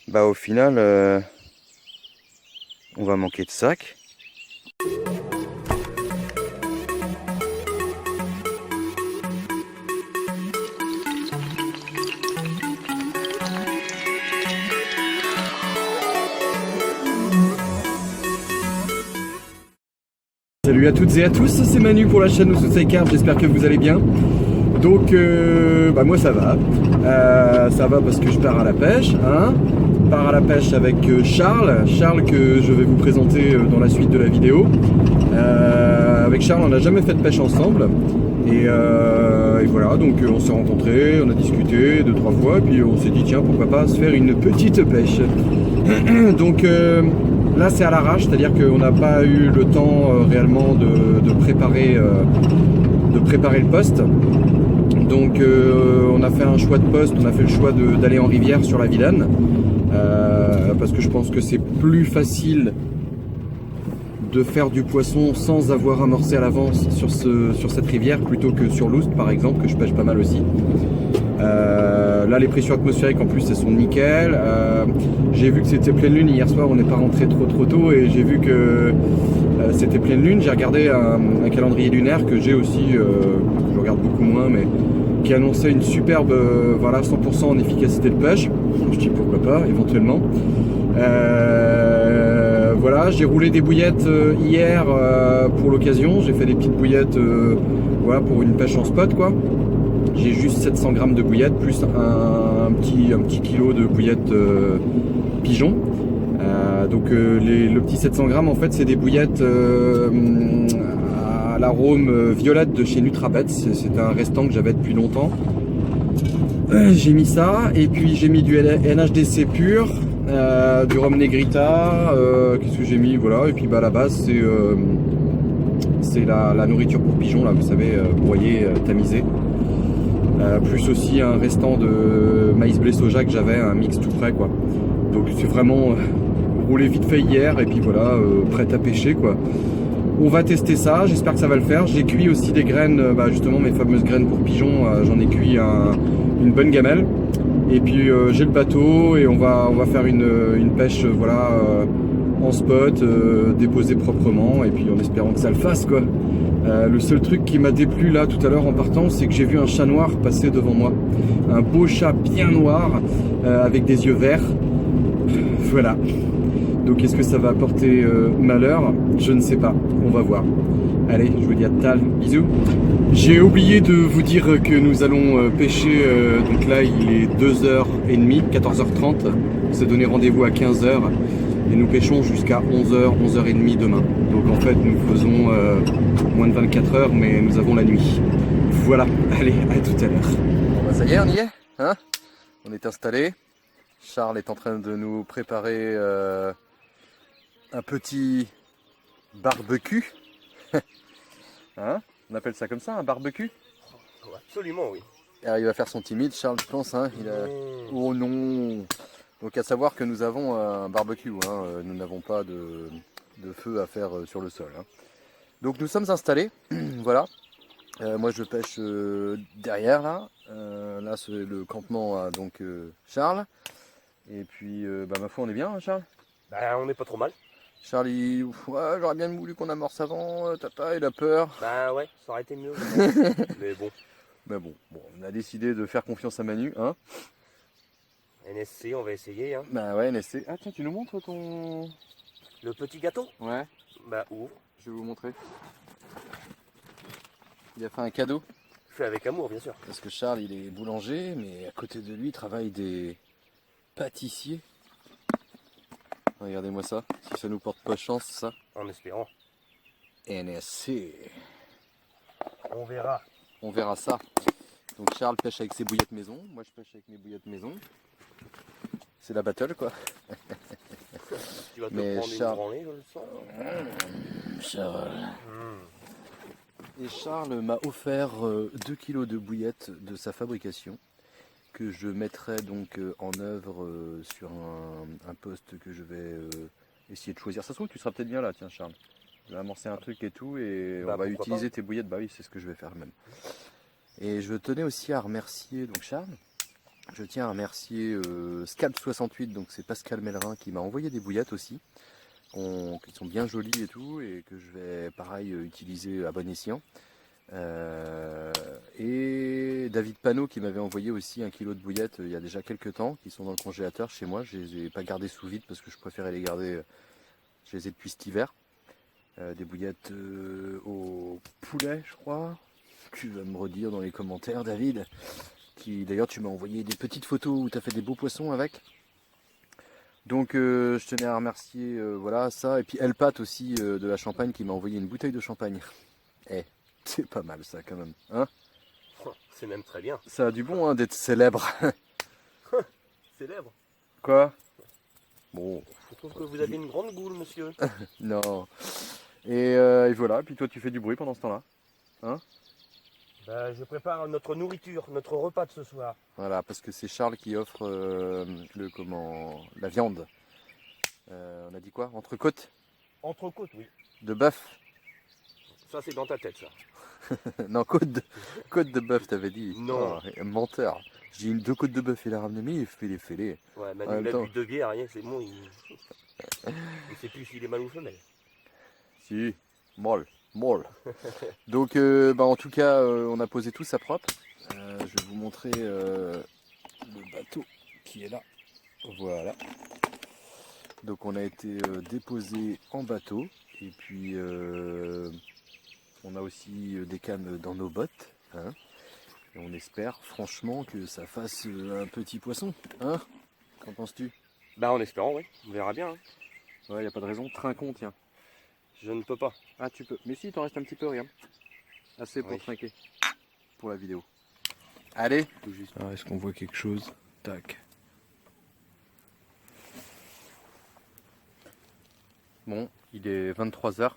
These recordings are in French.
bah au final, on va manquer de sacs. Salut à toutes et à tous, c'est Manu pour la chaîne Carp, j'espère que vous allez bien. Donc moi ça va. Ça va parce que je pars à la pêche. Je pars à la pêche avec Charles. Charles que je vais vous présenter dans la suite de la vidéo. Avec Charles on n'a jamais fait de pêche ensemble. Et voilà, donc on s'est rencontrés, on a discuté 2-3 fois, puis on s'est dit tiens pourquoi pas se faire une petite pêche. Donc là c'est à l'arrache, c'est-à-dire qu'on n'a pas eu le temps réellement de préparer le poste. Donc on a fait un choix de poste, on a fait le choix d'aller en rivière sur la Vilaine. Parce que je pense que c'est plus facile de faire du poisson sans avoir amorcé à l'avance sur cette rivière plutôt que sur l'Oust par exemple, que je pêche pas mal aussi. Là les pressions atmosphériques en plus elles sont nickel. J'ai vu que c'était pleine lune hier soir, on n'est pas rentré trop tôt et j'ai vu que c'était pleine lune. J'ai regardé un calendrier lunaire que j'ai aussi, que je regarde beaucoup moins, mais qui annonçait une superbe voilà, 100% en efficacité de pêche. Je dis pourquoi pas éventuellement. Voilà, j'ai roulé des bouillettes hier pour l'occasion. J'ai fait des petites bouillettes voilà, pour une pêche en spot quoi. J'ai juste 700 grammes de bouillettes plus un petit kilo de bouillettes pigeon. Donc le petit 700 grammes en fait c'est des bouillettes à l'arôme violette de chez Nutrabet. C'est un restant que j'avais depuis longtemps. J'ai mis ça et puis j'ai mis du NHDC pur, du rhum negrita, qu'est-ce que j'ai mis, voilà, et puis bah à la base c'est la nourriture pour pigeons là, vous savez, broyée, tamisée. Plus aussi un restant de maïs blé soja que j'avais, un mix tout prêt quoi. Donc c'est vraiment roulé vite fait hier et puis voilà, prêt à pêcher quoi. On va tester ça, j'espère que ça va le faire. J'ai cuit aussi des graines, justement mes fameuses graines pour pigeons, j'en ai cuit une bonne gamelle. Et puis j'ai le bateau et on va faire une pêche voilà, en spot, déposée proprement et puis en espérant que ça le fasse quoi. Le seul truc qui m'a déplu là tout à l'heure en partant, c'est que j'ai vu un chat noir passer devant moi. Un beau chat bien noir avec des yeux verts. Voilà. Donc est-ce que ça va apporter malheur? Je ne sais pas. On va voir. Allez, je vous dis à tout à l'heure. Bisous. J'ai oublié de vous dire que nous allons pêcher. Donc là, il est 2h30, 14h30. On s'est donné rendez-vous à 15h. Et nous pêchons jusqu'à 11h, 11h30 demain. Donc en fait nous faisons moins de 24 heures mais nous avons la nuit. Voilà, allez, à tout à l'heure. Bon bah ça y est, on y est, hein? On est installé. Charles est en train de nous préparer un petit barbecue. Hein? On appelle ça comme ça, un barbecue? Absolument oui. Alors, il va faire son timide, Charles, je pense. Hein? Oh non! Donc à savoir que nous avons un barbecue, hein. Nous n'avons pas de feu à faire sur le sol. Hein. Donc nous sommes installés, voilà. Moi je pêche derrière là. Là c'est le campement à donc Charles. Et puis ma foi on est bien hein, Charles. Bah on n'est pas trop mal. Charles il... ouais, j'aurais bien voulu qu'on amorce avant, tata il a peur. Bah ouais, ça aurait été mieux. Mais bon. Mais bon, on a décidé de faire confiance à Manu, hein. NSC, on va essayer. Hein. Bah ouais, NSC. Ah tiens, tu nous montres ton... Le petit gâteau? Ouais. Bah ouvre. Je vais vous montrer. Il a fait un cadeau. Fait avec amour bien sûr. Parce que Charles il est boulanger, mais à côté de lui travaillent des pâtissiers. Regardez-moi ça, si ça nous porte pas chance ça. En espérant. NSC. On verra. On verra ça. Donc Charles pêche avec ses bouillettes maison, moi je pêche avec mes bouillettes maison. C'est la battle quoi. Tu vas te Mais prendre Charles... une branlée, je le sens. Charles. Et Charles m'a offert 2 kilos de bouillettes de sa fabrication que je mettrai donc en œuvre sur un poste que je vais essayer de choisir. Ça se trouve tu seras peut-être bien là, tiens Charles. Je vais amorcer un truc et tout et Bah, on va utiliser pas. tes bouillettes. Bah oui, c'est ce que je vais faire même. Et je tenais aussi à remercier donc Charles Je tiens à remercier Scalp68, donc c'est Pascal Mellerin qui m'a envoyé des bouillettes aussi, qui sont bien jolies et tout, et que je vais pareil utiliser à bon escient. Et David Panot qui m'avait envoyé aussi 1 kilo de bouillettes il y a déjà quelques temps, qui sont dans le congélateur chez moi. Je les ai pas gardées sous vide parce que je préférais les garder, je les ai depuis cet hiver. Des bouillettes au poulet, je crois. Tu vas me redire dans les commentaires, David. D'ailleurs, tu m'as envoyé des petites photos où tu as fait des beaux poissons avec. Donc, je tenais à remercier voilà, ça. Et puis Elpat aussi de la Champagne qui m'a envoyé une bouteille de champagne. Eh, c'est pas mal ça quand même. Hein, C'est même très bien. ça a du bon hein, d'être célèbre. Célèbre. Quoi? Bon, Je trouve que vous avez une grande goule, monsieur. non. Et voilà, puis toi tu fais du bruit pendant ce temps-là. Ben, je prépare notre nourriture, notre repas de ce soir. Voilà, parce que c'est Charles qui offre la viande. On a dit quoi? Entrecôte Entrecôte, oui. de bœuf. Ça, c'est dans ta tête, ça. Non, côte de bœuf, t'avais dit. Non. Oh, menteur. J'ai eu 2 côtes de bœuf, il a ramené, mais il fait les fêlés. Ouais, En Manu, même il a temps. bu 2 bières, rien, c'est bon. Il sait plus s'il est mâle ou femelle. Si, molle. Donc, en tout cas, on a posé tout ça propre. Je vais vous montrer le bateau qui est là. Voilà. Donc, on a été déposé en bateau. Et puis, on a aussi des cannes dans nos bottes. Hein. Et on espère franchement que ça fasse un petit poisson. Hein? Qu'en penses-tu? Bah, en espérant, oui. On verra bien. Hein. Ouais, y a pas de raison. Trinquons, tiens. Je ne peux pas. Ah, tu peux. Mais si, il t'en reste un petit peu, regarde. Assez pour Oui. trinquer. Pour la vidéo. Allez. Tout juste. Alors, est-ce qu'on voit quelque chose? Tac. Bon, il est 23 h.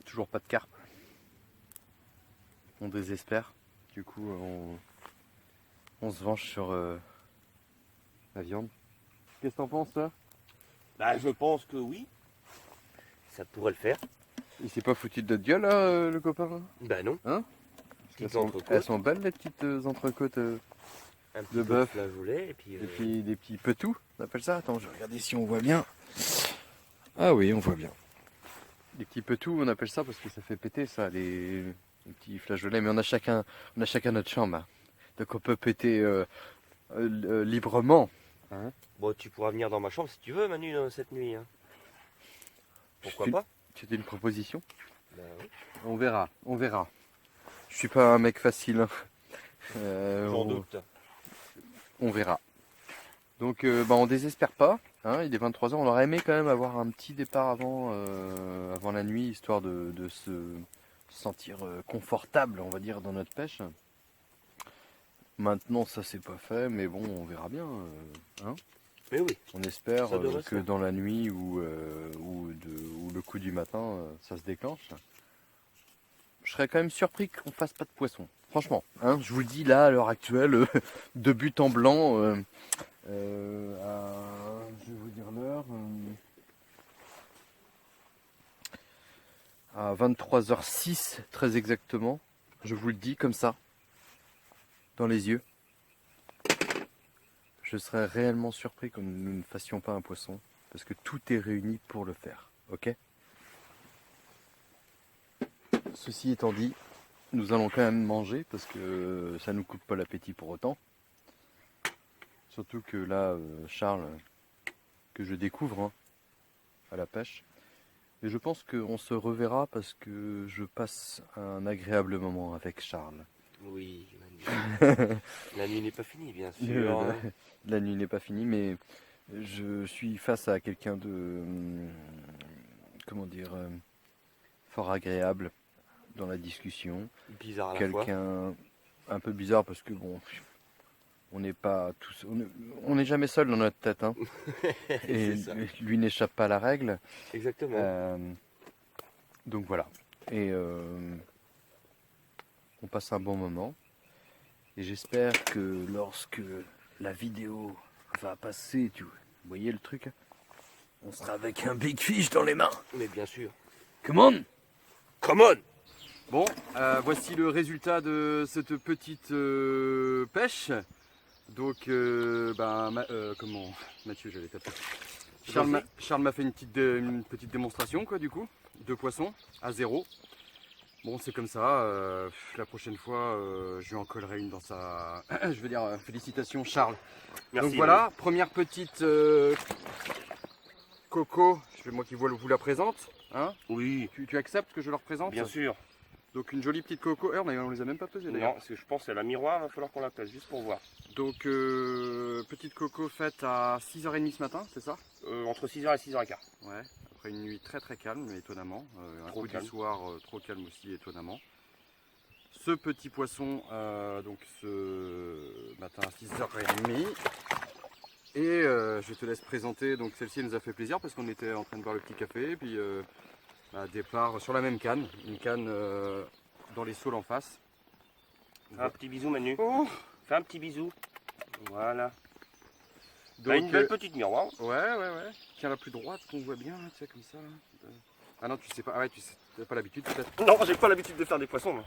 Toujours pas de carpe. On désespère. Du coup, on se venge sur la viande. Qu'est-ce que t'en penses, toi? Bah, je pense que oui. Ça pourrait le faire. Il s'est pas foutu de notre gueule, là, le copain là? Bah, non. Elles Petites sont, entrecôtes. elles sont belles, les petites entrecôtes. Un petit de peu bœuf. flageolet, et puis... Et puis des petits petous, on appelle ça. Attends, je vais regarder si on voit bien. Ah oui, on voit bien. Des petits petous, on appelle ça parce que ça fait péter ça, les petits flageolets. Mais on a chacun notre chambre. Hein. Donc on peut péter librement. Hein. Bon, tu pourras venir dans ma chambre si tu veux, Manu, cette nuit. Hein. Pourquoi Tu- pas? C'était une proposition. Bah, oui. On verra. Je suis pas un mec facile. Hein. J'en doute. On verra. Donc on désespère pas. Hein, il est 23 h. On aurait aimé quand même avoir un petit départ avant la nuit, histoire de se sentir confortable, on va dire, dans notre pêche. Maintenant, ça c'est pas fait, mais bon, on verra bien. Hein. Mais oui. On espère Ça devrait se que faire. dans la nuit ou le coup du matin, ça se déclenche. Je serais quand même surpris qu'on fasse pas de poisson. Franchement, hein, je vous le dis là, à l'heure actuelle, de but en blanc, je vais vous dire l'heure, à 23h06 très exactement, je vous le dis comme ça, dans les yeux. Je serais réellement surpris que nous ne fassions pas un poisson, parce que tout est réuni pour le faire, ok? Ceci étant dit, nous allons quand même manger parce que ça nous coupe pas l'appétit pour autant. Surtout que là, Charles, que je découvre hein, à la pêche. Et je pense qu'on se reverra parce que je passe un agréable moment avec Charles. Oui, Manu. La nuit n'est pas finie, bien sûr. hein. La nuit n'est pas finie, mais je suis face à quelqu'un de, comment dire, fort agréable dans la discussion. Bizarre à la fois. Quelqu'un un peu bizarre parce que bon, on n'est pas tous, on n'est jamais seul dans notre tête, hein. Et C'est ça. lui n'échappe pas à la règle. Exactement. Donc voilà. Et on passe un bon moment. Et j'espère que lorsque la vidéo va passer, vous voyez le truc, on sera avec un big fish dans les mains. Mais bien sûr. Come on! Come on! Bon, voici le résultat de cette petite pêche. Donc, comment Mathieu, j'allais taper. Charles m'a fait une petite démonstration, quoi, du coup, de poisson à 0. Bon, c'est comme ça. La prochaine fois, je lui en collerai une dans sa. Je veux dire, félicitations, Charles. Merci. Donc voilà, première petite coco. C'est moi qui vous la présente. Hein, Oui, tu acceptes que je leur présente? bien sûr. Donc une jolie petite coco. On les a même pas pesées Non, d'ailleurs. parce que je pense qu'à la miroir, il va falloir qu'on la pèse juste pour voir. Donc petite coco faite à 6h30 ce matin, c'est ça? Entre 6h et 6h15. Ouais, après une nuit très très calme, étonnamment. Un Trop coup calme. du soir trop calme aussi, étonnamment. Ce petit poisson, donc ce matin à 6h30. Et je te laisse présenter. Donc celle-ci elle nous a fait plaisir parce qu'on était en train de boire le petit café. Et puis départ sur la même canne, une canne dans les saules en face. Fais un petit bisou, Manu. Oh, Fais un petit bisou. Voilà. donc, Une belle petite miroir. ouais. Tiens la plus droite qu'on voit bien, tu sais, comme ça. Ah non, tu sais pas. Ah ouais, tu n'as pas l'habitude peut-être. Non, j'ai pas l'habitude de faire des poissons. Moi.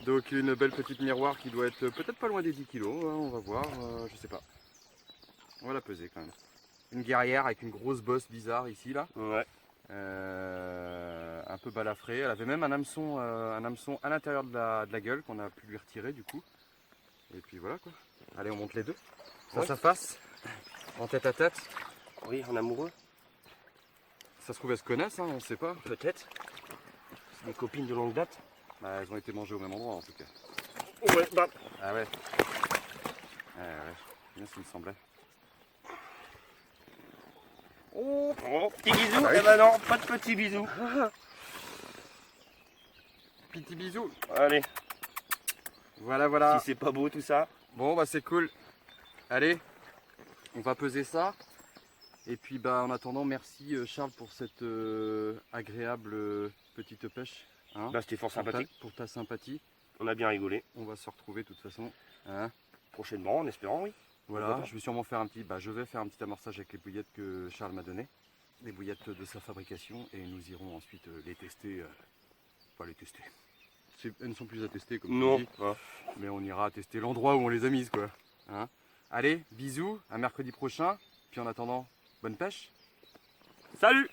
Donc une belle petite miroir qui doit être peut-être pas loin des 10 kg, hein, on va voir, je sais pas. On va la peser quand même. Une guerrière avec une grosse bosse bizarre ici là. Ouais. Un peu balafrée. Elle avait même un hameçon à l'intérieur de la gueule qu'on a pu lui retirer du coup. Et puis voilà quoi. Allez, on monte les deux. Face à face, en tête à tête. Oui, en amoureux. Ça se trouve elles se connaissent, hein, on sait pas. Peut-être. C'est des copines de longue date. Bah, elles ont été mangées au même endroit en tout cas. Ouais, bah. Ah ouais. Bien ce qui me semblait. Oh, petit bisou. Ah oui. Eh ben non, pas de petit bisou. Petit bisou. Allez, Voilà. si c'est pas beau tout ça. Bon bah c'est cool. Allez, on va peser ça. Et puis bah en attendant, merci Charles pour cette agréable petite pêche. Hein, Bah, c'était fort sympathique. pour ta sympathie. On a bien rigolé. On va se retrouver de toute façon. Hein. Prochainement, en espérant, oui. Voilà, D'accord. je vais sûrement faire je vais faire un petit amorçage avec les bouillettes que Charles m'a données. Les bouillettes de sa fabrication et nous irons ensuite les tester. Pas les tester. Elles ne sont plus à tester comme Non. tu dis, mais on ira tester l'endroit où on les a mises quoi. Hein. Allez, bisous, à mercredi prochain. Puis en attendant, bonne pêche. Salut!